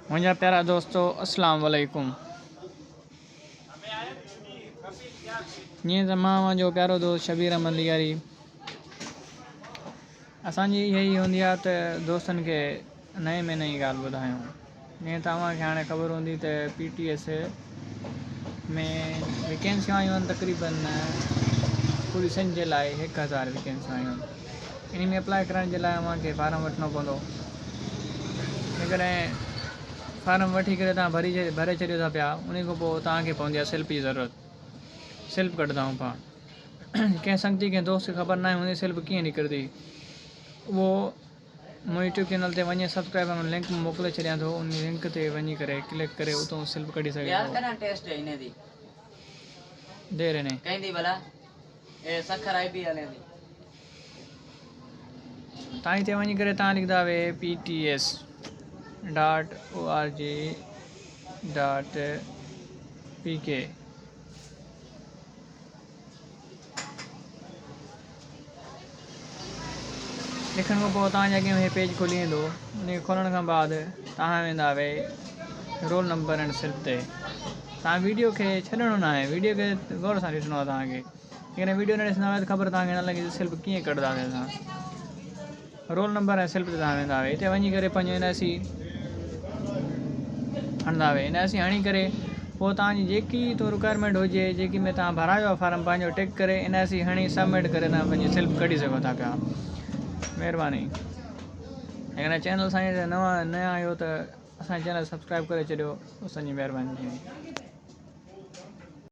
मुंहिंजा प्यारा दोस्तों अस्सलाम वालेकुम। जीअं त मां मुंहिंजो प्यारो दोस्त शबीर अहमद लियारी असांजी इहा हूंदी आहे त दोस्तनि खे नए में नई ॻाल्हि ॿुधायूं। जीअं तव्हांखे हाणे ख़बर हूंदी त PTS में वेकेंसियूं आयूं आहिनि तक़रीबन पूरी सिंध जे लाइ 1000 वेकेंसियूं आयूं आहिनि। इन में अप्लाई करण जे लाइ अव्हांखे फारम वठिणो पवंदो। जेकॾहिं फारम वठी करे तव्हां भरे छॾियो था पिया, उन खां पोइ तव्हांखे पवंदी आहे स्लिप जी ज़रूरत। स्लिप कढंदा आहियूं पाण। कंहिं संगती कंहिं दोस्त खे ख़बर न आहे हुन स्लिप कीअं निकिरंदी, उहो मुंहिंजे यूट्यूब चैनल ते वञी सब्सक्राइब में लिंक मोकिले छॾियां थो। उन लिंक ते वञी करे क्लिक करे उतां स्लिप कढी सघे थो। देर ने तव्हां हिते वञी करे तव्हां लिखंदा वे PTS.org.pk। लिखण खां पोइ तव्हांजे अॻियां इहे पेज खुली वेंदो। उन खोलण खां बाद तव्हां वेंदा वे रोल नंबर एंड स्लिप ते। तव्हां वीडियो खे छॾिणो न आहे, वीडियो खे गौर सां ॾिसणो आहे तव्हांखे। जेकॾहिं वीडियो न ॾिसंदा त ख़बर तव्हांखे न लॻी स्लिप कीअं कढंदासीं असां। रोल नंबर ऐं स्लिप ते तव्हां वेंदा वे। हिते वञी करे पंहिंजो NIC हणंदा वे। NIC हणी करे पोइ तव्हांजी जेकी तो रिक्वायरमेंट हुजे, जेकी में तव्हां भरायो आहे फारम, पंहिंजो टिक करे NIC हणी सबमिट करे तव्हां पंहिंजी स्लिप कढी सघो था पिया। महिरबानी। जेकॾहिं चैनल सां नया आहियो त असांजे चैनल सब्सक्राइब करे छॾियो। असांजी महिरबानी।